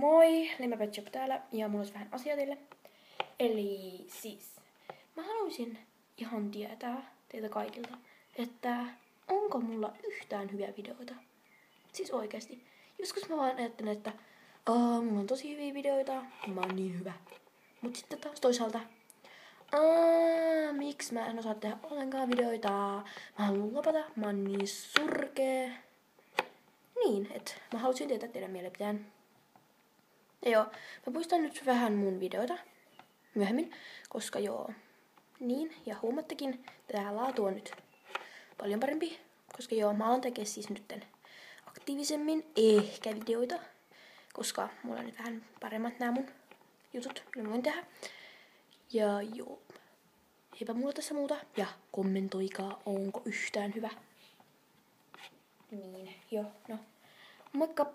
Moi, Lemmäpätsäp täällä ja mulla olisi vähän asiaa teille. Eli siis, mä haluaisin ihan tietää teiltä kaikilta, että onko mulla yhtään hyviä videoita? Siis oikeesti. Joskus mä vaan ajattelen, että mulla on tosi hyviä videoita, mä oon niin hyvä. Mut sitten taas toisaalta, miksi mä en osaa tehdä ollenkaan videoita? Mä haluan lopata, mä oon niin surkee. Niin, että mä haluaisin tietää teidän mielipiteen. Ja joo, mä poistan nyt vähän mun videoita myöhemmin, koska niin, ja huomattekin, tää laatu on nyt paljon parempi, koska mä alan tekee siis nytten aktiivisemmin ehkä videoita, koska mulla on nyt vähän paremmat nämä mun jutut, mitä mä voin tehdä. Ja eipä mulla tässä muuta, ja kommentoikaa, onko yhtään hyvä. Niin, no, moikka!